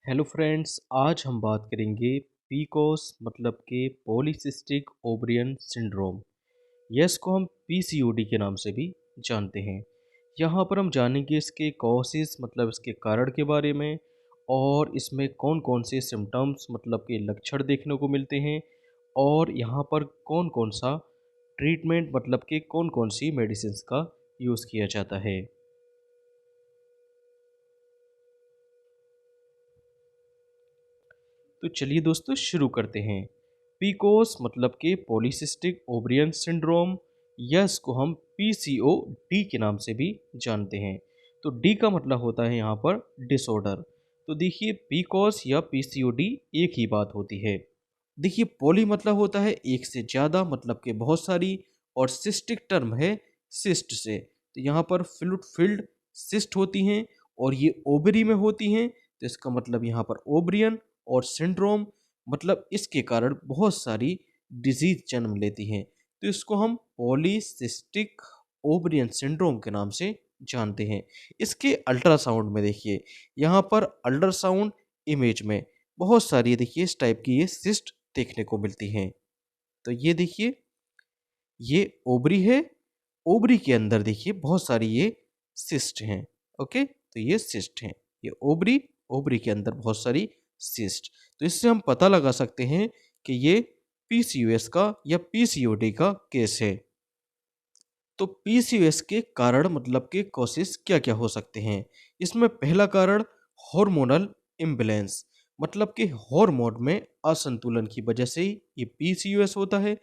Hello friends, आज हम बात करेंगे पीकोस मतलब के पॉलीसिस्टिक ओवरियन सिंड्रोम। यह इसको हम पीसीओडी के नाम से भी जानते हैं। यहाँ पर हम जानेंगे इसके कॉजेस मतलब इसके कारण के बारे में, और इसमें कौन कौन से सिम्टम्स मतलब के लक्षण देखने को मिलते हैं, और यहाँ पर कौन कौन सा ट्रीटमेंट मतलब के कौन कौन सी मेडिसिन का यूज़ किया जाता है। तो चलिए दोस्तों शुरू करते हैं। पीकोस मतलब के पॉलीसिस्टिक ओवरियन सिंड्रोम, या इसको हम पीसीओडी के नाम से भी जानते हैं। तो डी का मतलब होता है यहाँ पर डिसऑर्डर। तो देखिए, पीकोस या पीसीओडी एक ही बात होती है। देखिए, पॉली मतलब होता है एक से ज़्यादा मतलब के बहुत सारी, और सिस्टिक टर्म है सिस्ट से। तो यहाँ पर फ्लूइड फिल्ड सिस्ट होती हैं और ये ओवरी में होती हैं। तो इसका मतलब यहाँ पर ओवरियन, और सिंड्रोम मतलब इसके कारण बहुत सारी डिजीज जन्म लेती हैं। तो इसको हम पॉलीसिस्टिक ओवरियन सिंड्रोम के नाम से जानते हैं। इसके अल्ट्रासाउंड में देखिए, यहाँ पर अल्ट्रासाउंड इमेज में बहुत सारी देखिए इस टाइप की ये सिस्ट देखने को मिलती हैं। तो ये देखिए, ये ओवरी है। ओवरी के अंदर देखिए बहुत सारी ये सिस्ट हैं। ओके, तो ये सिस्ट हैं, ये ओवरी, ओवरी के अंदर बहुत सारी सिस्ट। तो इससे हम पता लगा सकते हैं कि ये पीसीओएस का या पीसीओडी का केस है। तो पीसीओएस के कारण मतलब के कॉसेस क्या क्या हो सकते हैं। इसमें पहला कारण हार्मोनल इम्बैलेंस, मतलब कि हार्मोन में असंतुलन की वजह से ही ये पीसीओएस होता है।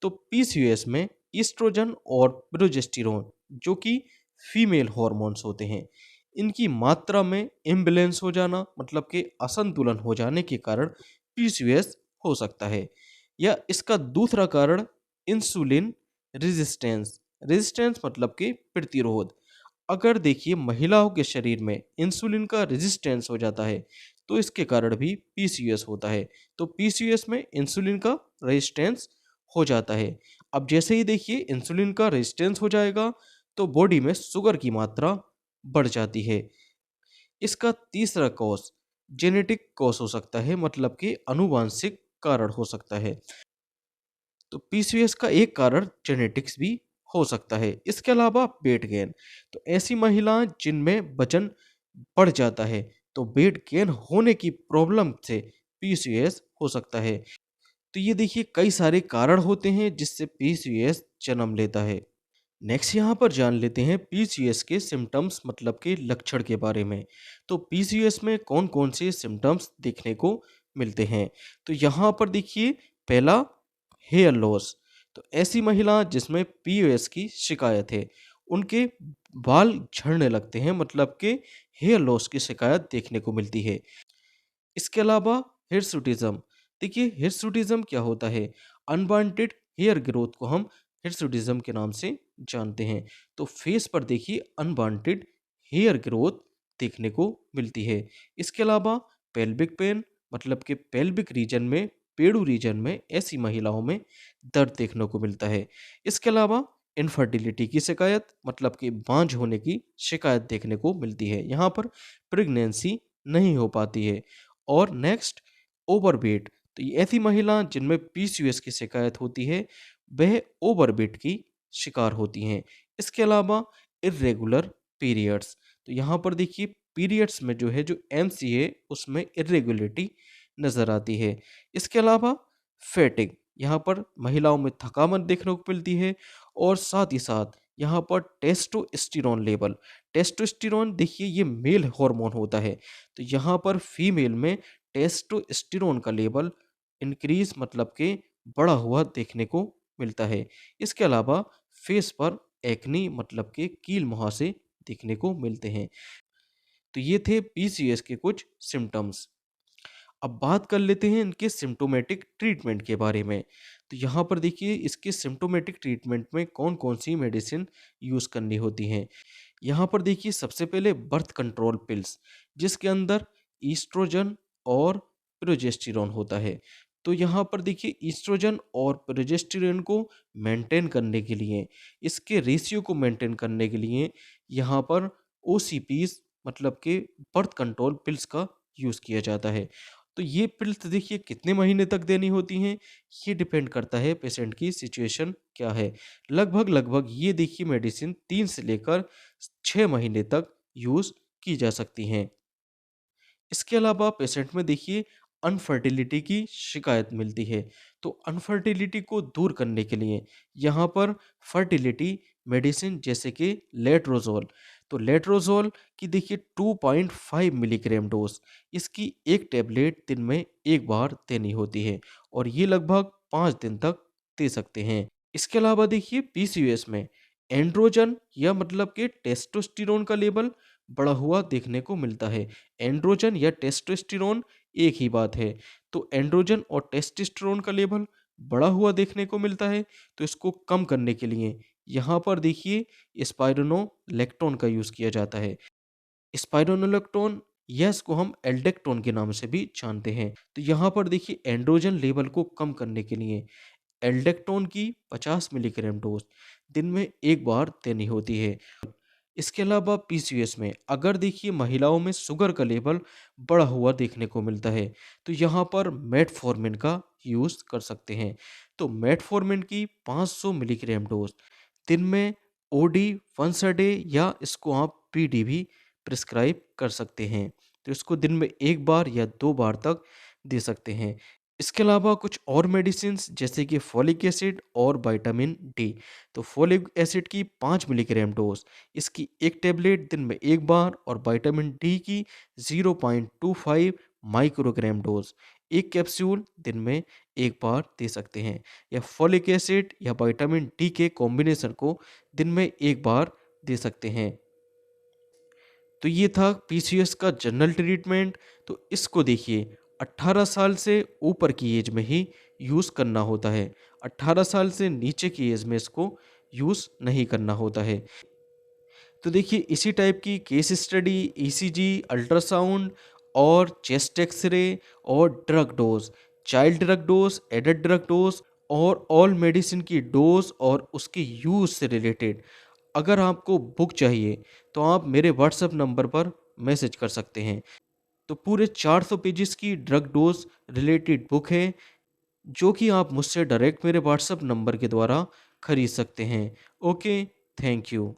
तो पीसीओएस में ईस्ट्रोजन और प्रोजेस्टेरोन, जो कि फीमेल हार्मोन्स होते हैं, इनकी मात्रा में इम्बैलेंस हो जाना मतलब कि असंतुलन हो जाने के कारण पीसीओएस हो सकता है। या इसका दूसरा कारण इंसुलिन रेजिस्टेंस, रेजिस्टेंस मतलब कि प्रतिरोध। अगर देखिए महिलाओं के शरीर में इंसुलिन का रेजिस्टेंस हो जाता है, तो इसके कारण भी पीसीओएस होता है। तो पीसीओएस में इंसुलिन का रेजिस्टेंस हो जाता है। अब जैसे ही देखिए इंसुलिन का रेजिस्टेंस हो जाएगा, तो बॉडी में शुगर की मात्रा बढ़ जाती है। इसका तीसरा कॉज जेनेटिक कॉज हो सकता है, मतलब कि आनुवांशिक कारण हो सकता है। तो पीसीओएस का एक कारण जेनेटिक्स भी हो सकता है। इसके अलावा वेट गेन, तो ऐसी महिलाएं जिनमें वजन बढ़ जाता है, तो वेट गेन होने की प्रॉब्लम से पीसीओएस हो सकता है। तो ये देखिए कई सारे कारण होते हैं जिससे पीसीओएस जन्म लेता है। नेक्स्ट यहाँ पर जान लेते हैं पीसीओएस के सिम्टम्स मतलब के लक्षण के बारे में। तो पीसीओएस में कौन कौन से सिम्टम्स देखने को मिलते हैं। तो यहाँ पर देखिए, पहला हेयर लॉस। तो ऐसी महिला जिसमें पीओएस की शिकायत है, उनके बाल झड़ने लगते हैं, मतलब कि हेयर लॉस की शिकायत देखने को मिलती है। इसके अलावा हिर्सुटिज्म, देखिए हिर्सुटिज्म क्या होता है, अनवांटेड हेयर ग्रोथ को हम हिर्सुटिज्म के नाम से जानते हैं। तो फेस पर देखिए अनवांटेड हेयर ग्रोथ देखने को मिलती है। इसके अलावा पेल्विक पेन, मतलब कि पेल्विक रीजन में, पेड़ू रीजन में ऐसी महिलाओं में दर्द देखने को मिलता है। इसके अलावा इनफर्टिलिटी की शिकायत, मतलब कि बांझ होने की शिकायत देखने को मिलती है। यहाँ पर प्रेगनेंसी नहीं हो पाती है। और नेक्स्ट, ओवरवेट। तो ये ऐसी महिला जिनमें पीसीओएस की शिकायत होती है, वह ओवरवेट की शिकार होती हैं। इसके अलावा इरेगुलर पीरियड्स, तो यहाँ पर देखिए पीरियड्स में जो है, जो एमसी है उसमें इरेगुलरिटी नज़र आती है। इसके अलावा फैटिग, यहाँ पर महिलाओं में थकावट देखने को मिलती है। और साथ ही साथ यहाँ पर टेस्टोस्टेरोन लेवल, टेस्टोस्टेरोन देखिए ये मेल हार्मोन होता है, तो यहाँ पर फीमेल में टेस्टोस्टेरोन का लेवल इंक्रीज मतलब के बढ़ा हुआ देखने को मिलता है। इसके अलावा फेस पर एक्नी मतलब के कील मुहासे देखने को मिलते हैं। तो ये थे पीसीएस के कुछ सिम्टम्स। अब बात कर लेते हैं इनके सिम्टोमेटिक ट्रीटमेंट के बारे में। तो यहाँ पर देखिए इसके सिम्टोमेटिक ट्रीटमेंट में कौन कौन सी मेडिसिन यूज़ करनी होती हैं। यहाँ पर देखिए सबसे पहले बर्थ कंट्रोल पिल्स, जिसके अंदर ईस्ट्रोजन और प्रोजेस्टेरोन होता है। तो यहाँ पर देखिए ईस्ट्रोजन और प्रोजेस्टेरोन को मेंटेन करने के लिए, इसके रेशियो को मेंटेन करने के लिए यहाँ पर ओसीपीज मतलब के बर्थ कंट्रोल पिल्स का यूज़ किया जाता है। तो ये पिल्स देखिए कितने महीने तक देनी होती हैं, ये डिपेंड करता है पेशेंट की सिचुएशन क्या है। लगभग ये देखिए मेडिसिन 3 से लेकर 6 महीने तक यूज़ की जा सकती हैं। इसके अलावा पेशेंट में देखिए अनफर्टिलिटी की शिकायत मिलती है। तो अनफर्टिलिटी को दूर करने के लिए यहाँ पर फर्टिलिटी मेडिसिन जैसे कि लेट्रोजोल, तो लेट्रोजोल की देखिए 2.5 मिलीग्राम डोज, इसकी एक टैबलेट दिन में एक बार देनी होती है और ये लगभग 5 दिन तक दे सकते हैं। इसके अलावा देखिए पीसीओएस में एंड्रोजन या मतलब कि टेस्टोस्टेरोन का लेवल बढ़ा हुआ देखने को मिलता है। एंड्रोजन या टेस्टोस्टेरोन एक ही बात है। तो एंड्रोजन और टेस्टोस्टेरोन का लेवल बढ़ा हुआ देखने को मिलता है, तो इसको कम करने के लिए यहाँ पर देखिए स्पाइरोनोलेक्टोन का यूज़ किया जाता है। स्पाइरोनोलेक्टोन या इसको हम एल्डेक्टोन के नाम से भी जानते हैं। तो यहाँ पर देखिए एंड्रोजन लेवल को कम करने के लिए एल्डेक्टोन की 50 मिलीग्राम डोज दिन में एक बार देनी होती है। इसके अलावा पीसीओएस में अगर देखिए महिलाओं में शुगर का लेवल बढ़ा हुआ देखने को मिलता है, तो यहाँ पर मेटफॉर्मिन का यूज़ कर सकते हैं। तो मेटफॉर्मिन की 500 मिलीग्राम डोज दिन में ओडी वंस अ डे या इसको आप पीडी भी प्रिस्क्राइब कर सकते हैं। तो इसको दिन में एक बार या 2 बार तक दे सकते हैं। इसके अलावा कुछ और मेडिसिन्स जैसे कि फॉलिक एसिड और विटामिन डी। तो फॉलिक एसिड की 5 मिलीग्राम डोज, इसकी एक टैबलेट दिन में एक बार और विटामिन डी की 0.25 माइक्रोग्राम डोज, एक कैप्सूल दिन में एक बार दे सकते हैं। या फॉलिक एसिड या विटामिन डी के कॉम्बिनेशन को दिन में एक बार दे सकते हैं। तो ये था पीसीओएस का जनरल ट्रीटमेंट। तो इसको देखिए 18 साल से ऊपर की एज में ही यूज़ करना होता है। 18 साल से नीचे की एज में इसको यूज़ नहीं करना होता है। तो देखिए इसी टाइप की केस स्टडी, ईसीजी, अल्ट्रासाउंड और चेस्ट एक्सरे और drug dose, child drug dose, adult drug dose और ऑल मेडिसिन की डोज और उसके यूज़ से रिलेटेड अगर आपको बुक चाहिए तो आप मेरे व्हाट्सएप नंबर पर मैसेज कर सकते हैं। तो पूरे 400 पेजेस की ड्रग डोज रिलेटेड बुक है, जो कि आप मुझसे डायरेक्ट मेरे व्हाट्सएप नंबर के द्वारा खरीद सकते हैं। Okay, thank you.